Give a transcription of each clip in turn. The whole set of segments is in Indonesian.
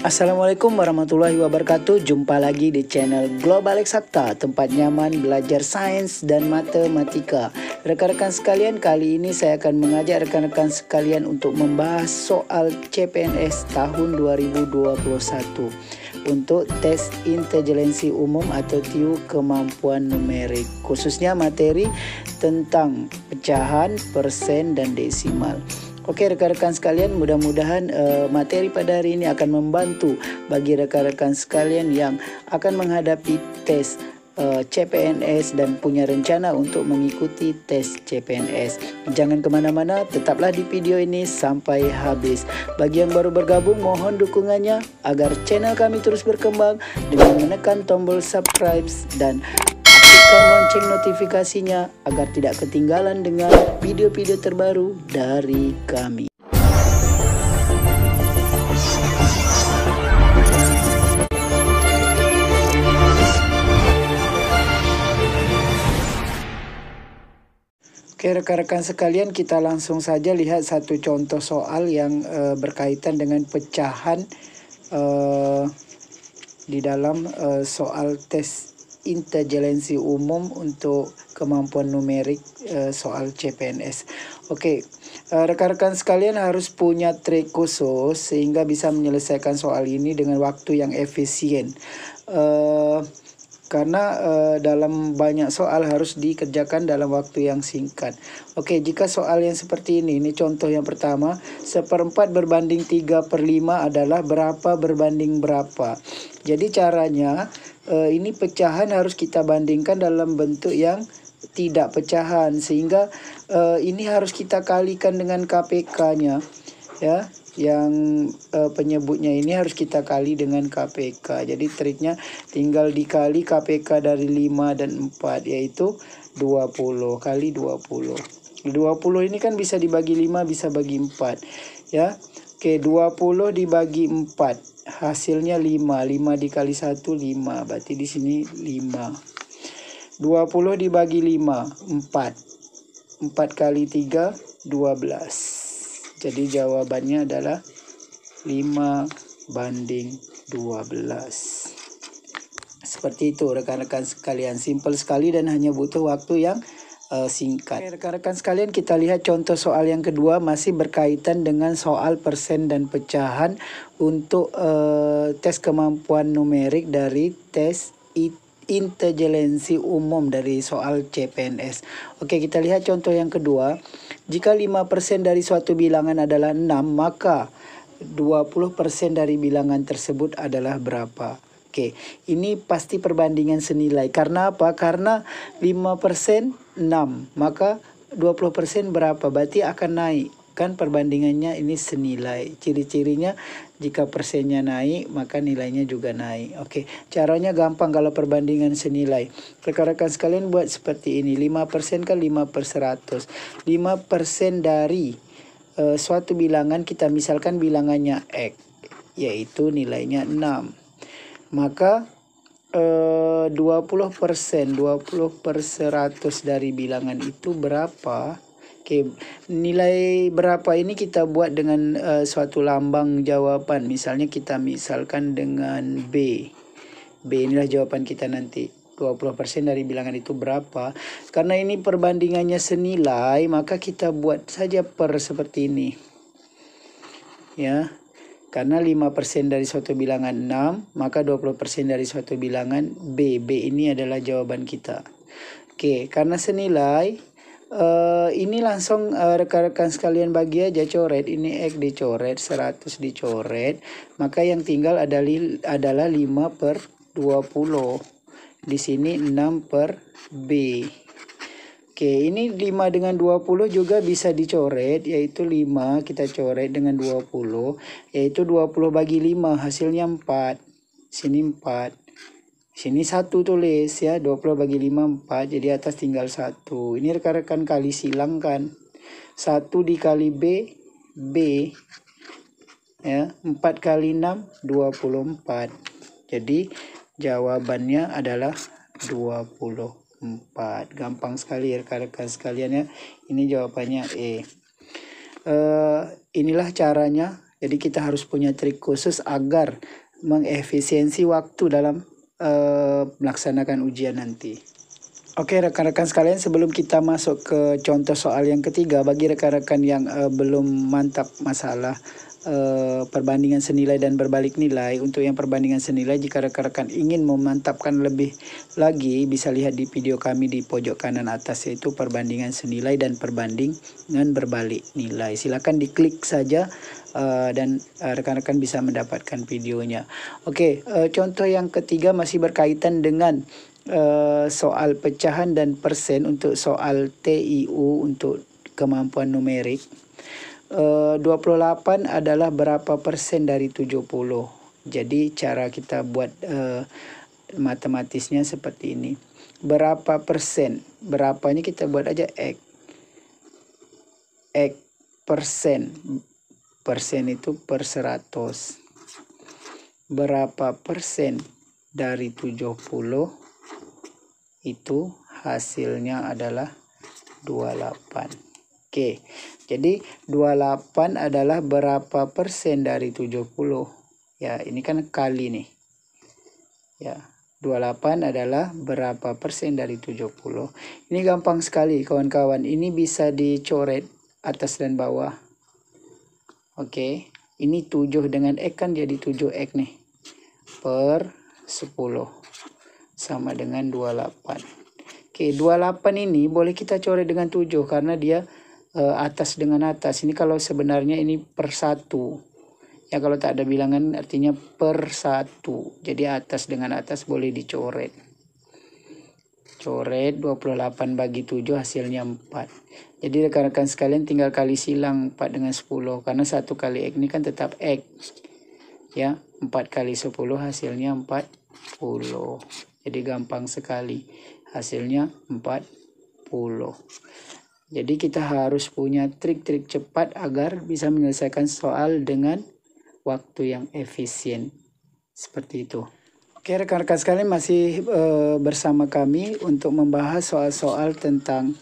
Assalamualaikum warahmatullahi wabarakatuh. Jumpa lagi di channel Global Eksakta, tempat nyaman belajar sains dan matematika. Rekan-rekan sekalian, kali ini saya akan mengajak rekan-rekan sekalian untuk membahas soal CPNS tahun 2021 untuk tes intelijensi umum atau TIU kemampuan numerik, khususnya materi tentang pecahan, persen, dan desimal. Oke rekan-rekan sekalian, mudah-mudahan materi pada hari ini akan membantu bagi rekan-rekan sekalian yang akan menghadapi tes CPNS dan punya rencana untuk mengikuti tes CPNS. Jangan kemana-mana, tetaplah di video ini sampai habis. Bagi yang baru bergabung, mohon dukungannya agar channel kami terus berkembang dengan menekan tombol subscribe dan aktifkan lonceng notifikasinya agar tidak ketinggalan dengan video-video terbaru dari kami. Oke rekan-rekan sekalian, kita langsung saja lihat satu contoh soal yang berkaitan dengan pecahan di dalam soal tes intelijensi umum untuk kemampuan numerik soal CPNS. Oke, rekan-rekan sekalian harus punya trik khusus sehingga bisa menyelesaikan soal ini dengan waktu yang efisien. Karena dalam banyak soal harus dikerjakan dalam waktu yang singkat. Oke, jika soal yang seperti ini contoh yang pertama, 1/4 berbanding 3/5 adalah berapa berbanding berapa. Jadi caranya ini pecahan harus kita bandingkan dalam bentuk yang tidak pecahan, sehingga ini harus kita kalikan dengan KPK-nya, ya. Yang penyebutnya ini harus kita kali dengan KPK. Jadi triknya tinggal dikali KPK dari 5 dan 4, yaitu 20 kali 20. 20 ini kan bisa dibagi 5, bisa bagi 4, ya. Oke, 20 dibagi 4, hasilnya 5. 5 dikali 1, 5. Berarti di sini 5. 20 dibagi 5, 4. 4 kali 3, 12. Jadi jawabannya adalah 5/12. Seperti itu rekan-rekan sekalian. Simple sekali dan hanya butuh waktu yang singkat. Oke, rekan-rekan sekalian, kita lihat contoh soal yang kedua, masih berkaitan dengan soal persen dan pecahan untuk tes kemampuan numerik dari tes intelijensi umum dari soal CPNS. Oke, kita lihat contoh yang kedua. Jika 5% dari suatu bilangan adalah 6, maka 20% dari bilangan tersebut adalah berapa? Oke, ini pasti perbandingan senilai. Karena apa? Karena 5% 6, maka 20% berapa? Berarti akan naik. Kan perbandingannya ini senilai. Ciri-cirinya jika persennya naik, maka nilainya juga naik. Oke, caranya gampang kalau perbandingan senilai. Rekan-rekan sekalian buat seperti ini. 5% kan 5/100. 5% dari suatu bilangan, kita misalkan bilangannya X, yaitu nilainya 6. Maka 20% 20/100 dari bilangan itu berapa? Oke, nilai berapa ini kita buat dengan suatu lambang jawaban. Misalnya kita misalkan dengan B. B inilah jawaban kita nanti. 20% dari bilangan itu berapa? Karena ini perbandingannya senilai, maka kita buat saja per seperti ini. Ya. Karena 5% dari suatu bilangan 6, maka 20% dari suatu bilangan B. B ini adalah jawaban kita. Oke, karena senilai, ini langsung rekan-rekan sekalian bagi aja, coret. Ini X dicoret, 100 dicoret. Maka yang tinggal adalah 5/20. Di sini 6/B. Oke, ini 5 dengan 20 juga bisa dicoret, yaitu 5 kita coret dengan 20, yaitu 20 bagi 5, hasilnya 4. Sini 4. Sini 1 tulis ya, 20 bagi 5 4, jadi atas tinggal 1. Ini rekan-rekan kali silangkan. 1 dikali B, B. Ya, 4 kali 6, 24. Jadi jawabannya adalah 24. Gampang sekali ya rekan-rekan sekalian ya. Ini jawabannya E. Inilah caranya Jadi kita harus punya trik khusus agar mengefisiensi waktu dalam melaksanakan ujian nanti. Oke rekan-rekan sekalian, sebelum kita masuk ke contoh soal yang ketiga, bagi rekan-rekan yang belum mantap masalah perbandingan senilai dan berbalik nilai, untuk yang perbandingan senilai, jika rekan-rekan ingin memantapkan lebih lagi, bisa lihat di video kami di pojok kanan atas, yaitu perbandingan senilai dan perbandingan berbalik nilai. Silakan diklik saja dan rekan-rekan bisa mendapatkan videonya. Oke, contoh yang ketiga masih berkaitan dengan soal pecahan dan persen untuk soal TIU untuk kemampuan numerik. 28 adalah berapa persen dari 70. Jadi cara kita buat matematisnya seperti ini. Berapa persen? Berapanya kita buat aja X. X persen. Persen itu per 100. Berapa persen dari 70? Itu hasilnya adalah 28. Oke, jadi 28 adalah berapa persen dari 70? Ya, ini kan kali nih. Ya, 28 adalah berapa persen dari 70? Ini gampang sekali kawan-kawan. Ini bisa dicoret atas dan bawah. Oke, ini 7 dengan X kan jadi 7X nih. Per 10. Sama dengan 28. Oke, 28 ini boleh kita coret dengan 7 karena dia atas dengan atas. Ini kalau sebenarnya ini per 1. Ya kalau tak ada bilangan artinya per 1. Jadi atas dengan atas boleh dicoret. Coret 28 bagi 7 hasilnya 4. Jadi rekan-rekan sekalian tinggal kali silang 4 dengan 10. Karena 1 kali X ini kan tetap X. Ya, 4 kali 10 hasilnya 40. Jadi gampang sekali, hasilnya 40. Jadi kita harus punya trik-trik cepat agar bisa menyelesaikan soal dengan waktu yang efisien. Seperti itu. Oke rekan-rekan sekalian, masih bersama kami untuk membahas soal-soal tentang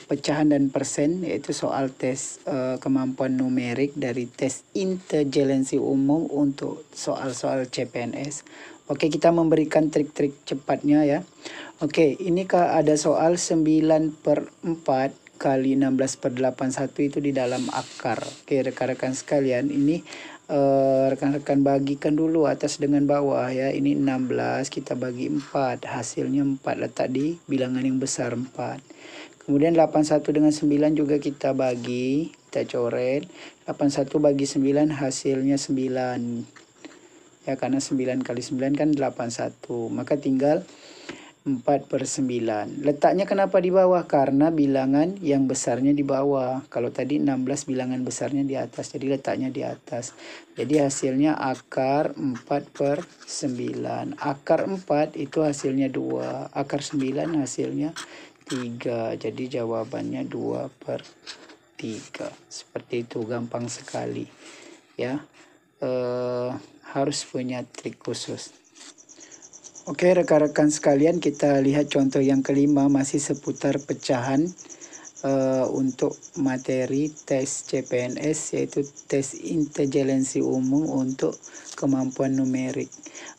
pecahan dan persen, yaitu soal tes kemampuan numerik dari tes intelijensi umum untuk soal-soal CPNS. Oke, kita memberikan trik-trik cepatnya ya. Oke, ini ada soal 9/4 kali 16/81 itu di dalam akar. Oke, rekan-rekan sekalian, ini rekan-rekan bagikan dulu atas dengan bawah ya. Ini 16 kita bagi 4, hasilnya 4, letak di bilangan yang besar 4. Kemudian 81 dengan 9 juga kita bagi, kita coret. 81 bagi 9 hasilnya 9. Ya, karena 9 kali 9 kan 81. Maka tinggal 4/9. Letaknya kenapa di bawah? Karena bilangan yang besarnya di bawah. Kalau tadi 16 bilangan besarnya di atas. Jadi letaknya di atas. Jadi hasilnya akar 4/9. Akar 4 itu hasilnya 2. Akar 9 hasilnya 3. Jadi jawabannya 2/3. Seperti itu, gampang sekali. Ya. Harus punya trik khusus. Oke rekan-rekan sekalian, kita lihat contoh yang kelima, masih seputar pecahan untuk materi tes CPNS, yaitu tes intelijensi umum untuk kemampuan numerik.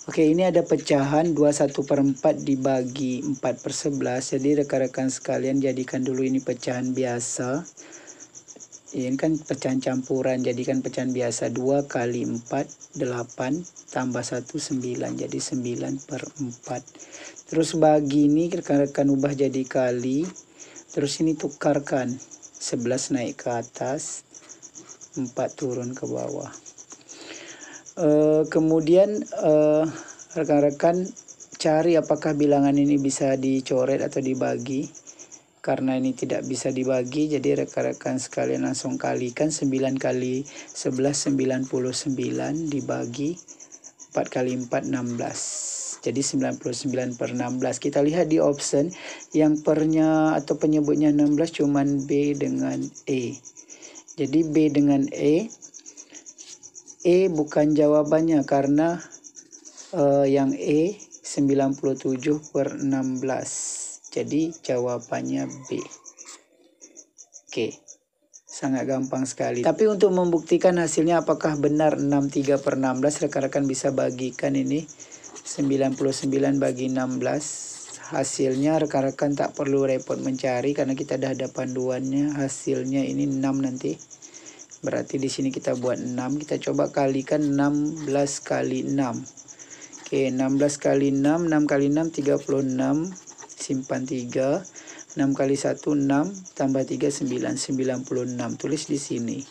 Oke, ini ada pecahan 21/4 dibagi 4/11. Jadi rekan-rekan sekalian jadikan dulu ini pecahan biasa. Ini kan pecahan campuran, jadikan pecahan biasa. 2 kali 4, 8, tambah 1, 9. Jadi 9/4. Terus bagi ini rekan-rekan ubah jadi kali. Terus ini tukarkan. 11 naik ke atas, 4 turun ke bawah. Kemudian rekan-rekan cari apakah bilangan ini bisa dicoret atau dibagi. Karena ini tidak bisa dibagi, jadi rekan-rekan sekalian langsung kalikan. 9 kali 11, 99 dibagi 4 kali 4, 16. Jadi 99/16. Kita lihat di option yang pernya atau penyebutnya 16 cuman B dengan E. Jadi B dengan E bukan jawabannya karena yang E 97/16. Jadi jawabannya B. Oke, Sangat gampang sekali. Tapi untuk membuktikan hasilnya apakah benar 63/16, rekan-rekan bisa bagikan ini. 99 bagi 16. Hasilnya rekan-rekan tak perlu repot mencari karena kita dah ada panduannya. Hasilnya ini 6 nanti. Berarti di sini kita buat 6. Kita coba kalikan 16 kali 6. Oke, 16 kali 6. 6 kali 6 36. Simpan 3. 6 kali 1 6 tambah 3 9, 96. Tulis di sini.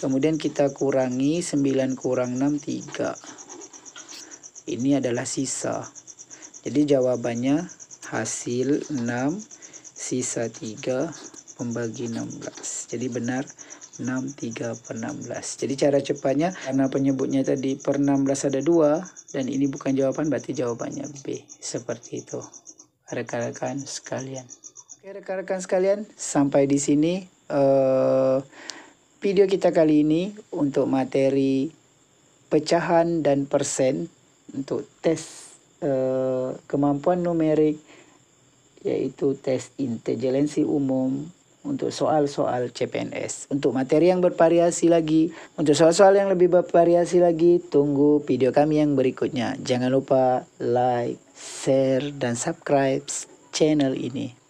Kemudian kita kurangi 9 kurang 6 3. Ini adalah sisa. Jadi jawabannya hasil 6 sisa 3 membagi 16. Jadi benar 63/16. Jadi cara cepatnya, karena penyebutnya tadi per 16 ada 2 dan ini bukan jawaban, berarti jawabannya B. Seperti itu rekan-rekan sekalian. Oke rekan-rekan sekalian, sampai di sini video kita kali ini untuk materi pecahan dan persen untuk tes kemampuan numerik, yaitu tes intelijensi umum untuk soal-soal CPNS. Untuk materi yang bervariasi lagi, untuk soal-soal yang lebih bervariasi lagi, tunggu video kami yang berikutnya. Jangan lupa like, share, dan subscribe channel ini.